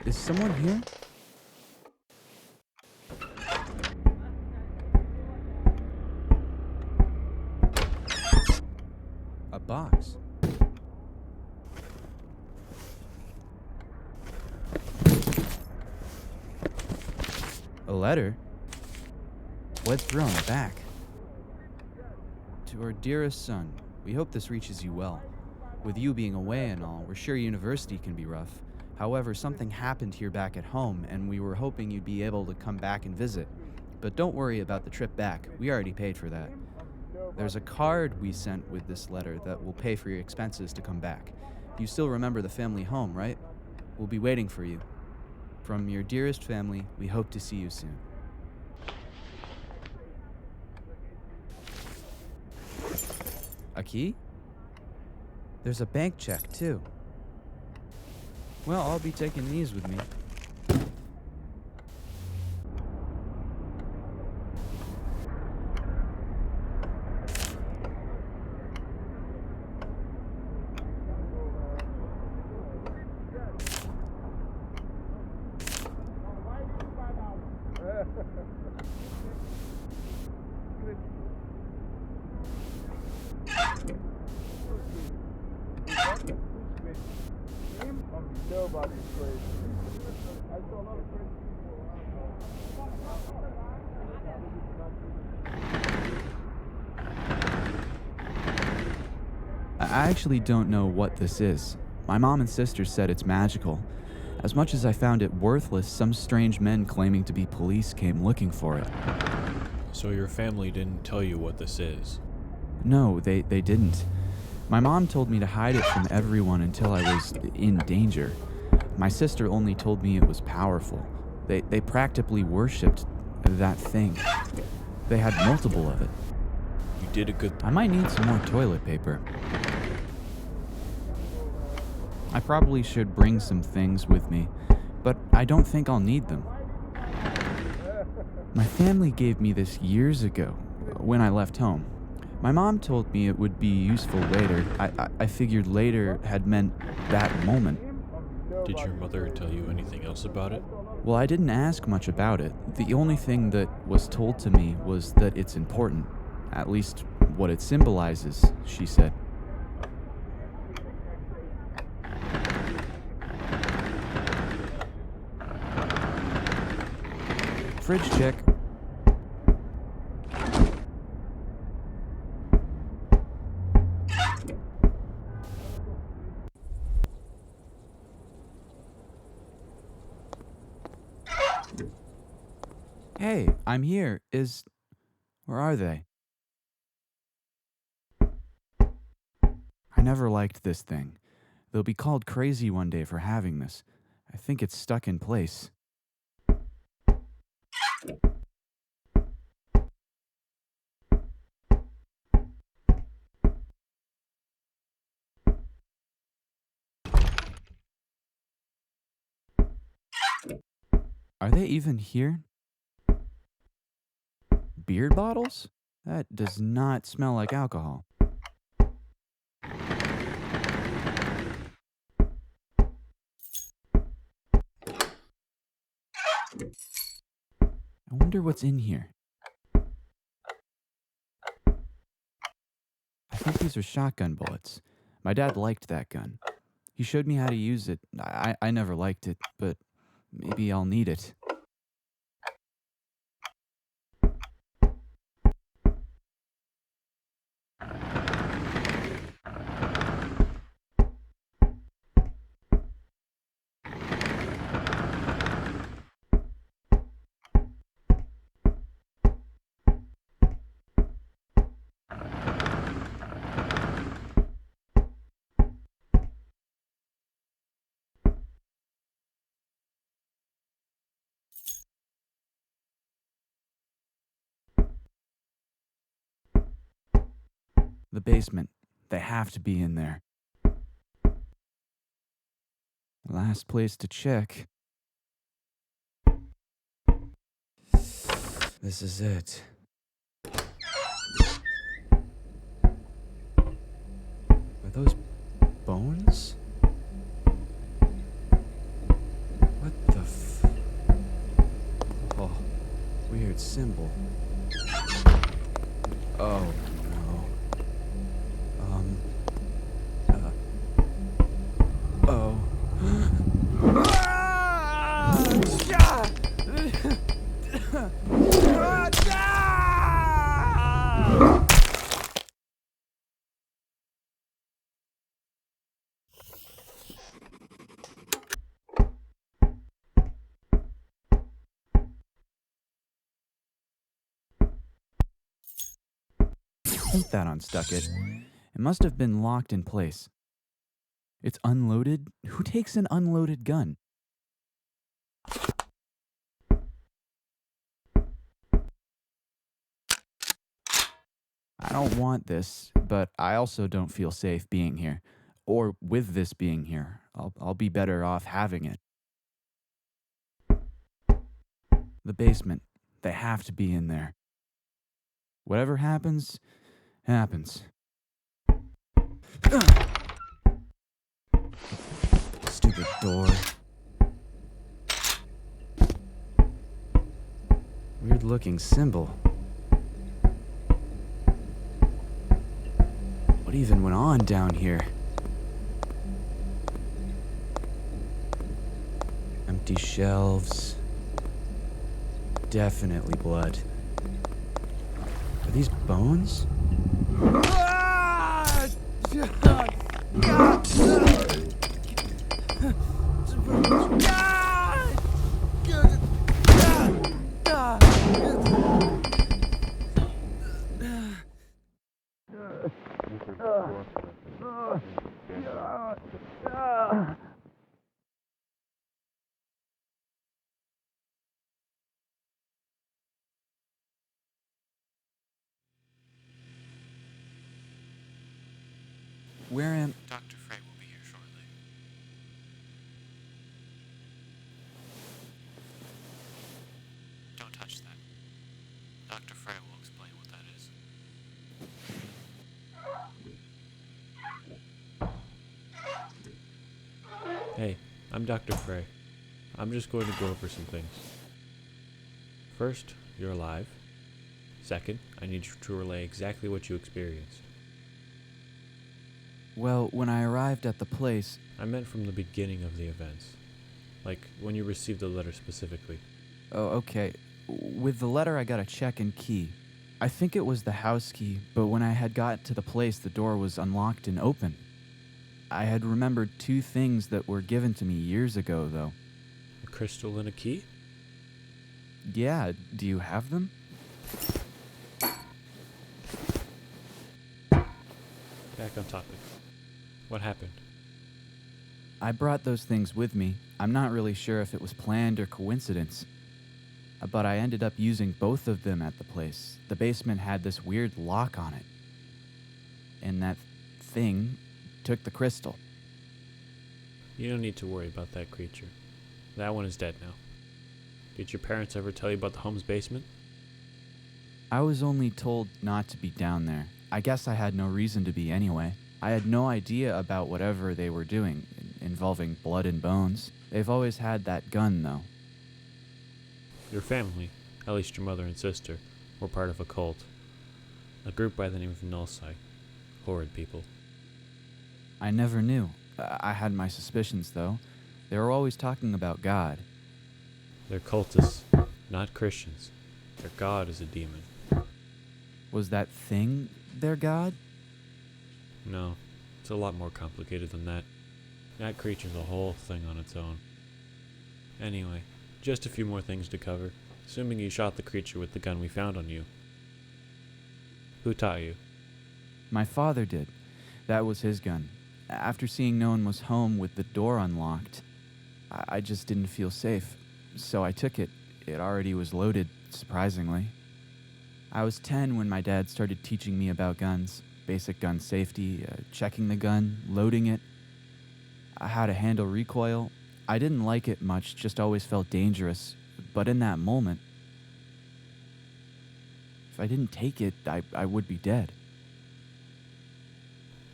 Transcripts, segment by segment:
Is someone here? A box. A letter? Bled through on the back. To our dearest son, we hope this reaches you well. With you being away and all, we're sure university can be rough. However, something happened here back at home, and we were hoping you'd be able to come back and visit. But don't worry about the trip back. We already paid for that. There's a card we sent with this letter that will pay for your expenses to come back. You still remember the family home, right? We'll be waiting for you. From your dearest family, we hope to see you soon. A key? There's a bank check, too. Well, I'll be taking these with me. Nobody's crazy. I saw a lot of crazy people. I actually don't know what this is. My mom and sister said it's magical. As much as I found it worthless, some strange men claiming to be police came looking for it. So your family didn't tell you what this is? No, they didn't. My mom told me to hide it from everyone until I was in danger. My sister only told me it was powerful. They practically worshipped that thing. They had multiple of it. You did a good... I might need some more toilet paper. I probably should bring some things with me, but I don't think I'll need them. My family gave me this years ago, when I left home. My mom told me it would be useful later. I figured later had meant that moment. Did your mother tell you anything else about it? Well, I didn't ask much about it. The only thing that was told to me was that it's important. At least what it symbolizes, she said. Fridge check. Hey, I'm here. Where are they? I never liked this thing. They'll be called crazy one day for having this. I think it's stuck in place. Are they even here? Beer bottles? That does not smell like alcohol. I wonder what's in here. I think these are shotgun bullets. My dad liked that gun. He showed me how to use it. I never liked it, but maybe I'll need it. The basement. They have to be in there. Last place to check. This is it. Are those bones? What weird symbol. Oh, no. Oh. I think that unstuck it. It must have been locked in place. It's unloaded? Who takes an unloaded gun? I don't want this, but I also don't feel safe being here. Or with this being here. I'll be better off having it. The basement. They have to be in there. Whatever happens, happens. Stupid door. Weird looking symbol. What even went on down here? Empty shelves. Definitely blood. Are these bones? Where am... Dr. Frey will be here shortly. Don't touch that. Dr. Frey will explain what that is. Hey, I'm Dr. Frey. I'm just going to go over some things. First, you're alive. Second, I need you to relay exactly what you experienced. Well, when I arrived at the place... I meant from the beginning of the events. Like, when you received the letter specifically. Oh, okay. With the letter, I got a check and key. I think it was the house key, but when I had got to the place, the door was unlocked and open. I had remembered two things that were given to me years ago, though. A crystal and a key? Yeah, do you have them? Back on topic. What happened? I brought those things with me. I'm not really sure if it was planned or coincidence. But I ended up using both of them at the place. The basement had this weird lock on it. And that thing took the crystal. You don't need to worry about that creature. That one is dead now. Did your parents ever tell you about the home's basement? I was only told not to be down there. I guess I had no reason to be anyway. I had no idea about whatever they were doing, involving blood and bones. They've always had that gun, though. Your family, at least your mother and sister, were part of a cult. A group by the name of Nullside. Horrid people. I never knew. I had my suspicions, though. They were always talking about God. They're cultists, not Christians. Their god is a demon. Was that thing their God? No, it's a lot more complicated than that. That creature's a whole thing on its own. Anyway, just a few more things to cover, assuming you shot the creature with the gun we found on you. Who taught you? My father did. That was his gun. After seeing no one was home with the door unlocked, I just didn't feel safe. So I took it. It already was loaded, surprisingly. I was 10 when my dad started teaching me about guns. Basic gun safety, checking the gun, loading it, how to handle recoil. I didn't like it much, just always felt dangerous. But in that moment, if I didn't take it, I would be dead.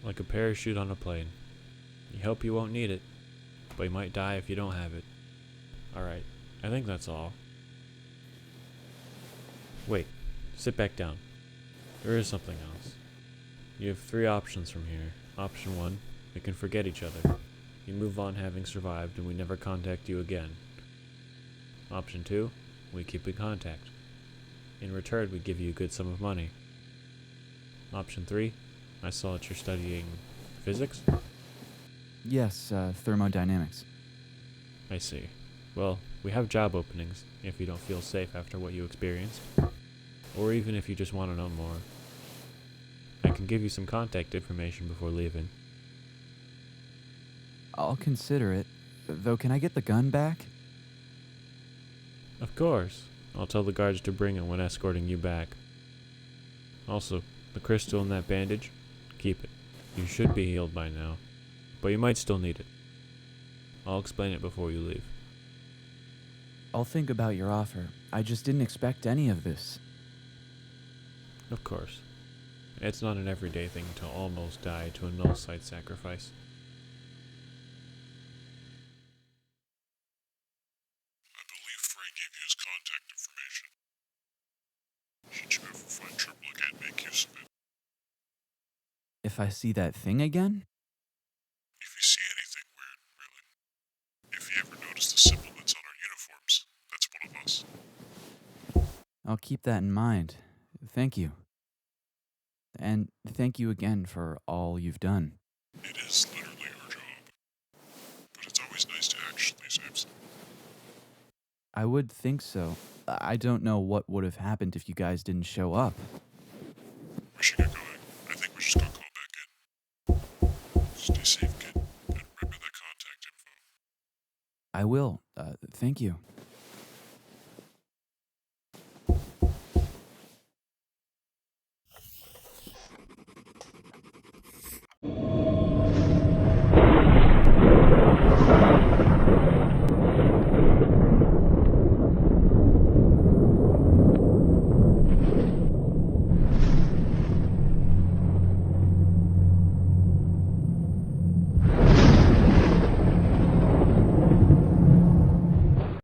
Like a parachute on a plane. You hope you won't need it, but you might die if you don't have it. Alright, I think that's all. Sit back down. There is something else. You have 3 options from here. Option 1, we can forget each other. You move on having survived and we never contact you again. Option 2, we keep in contact. In return, we give you a good sum of money. Option 3, I saw that you're studying physics? Yes, thermodynamics. I see. Well, we have job openings if you don't feel safe after what you experienced. Or even if you just want to know more. I can give you some contact information before leaving. I'll consider it. Though, can I get the gun back? Of course. I'll tell the guards to bring it when escorting you back. Also, the crystal in that bandage, keep it. You should be healed by now, but you might still need it. I'll explain it before you leave. I'll think about your offer. I just didn't expect any of this. Of course. It's not an everyday thing to almost die to a null site sacrifice. I believe Frey gave you his contact information. Should you ever find trouble again, make use of it. If I see that thing again? If you see anything weird, really. If you ever notice the symbol that's on our uniforms, that's one of us. I'll keep that in mind. Thank you. And thank you again for all you've done. It is literally our job. But it's always nice to actually save some. I would think so. I don't know what would have happened if you guys didn't show up. We should get going. I think we just got called back in. Stay safe, kid. And remember that contact info. I will. Thank you.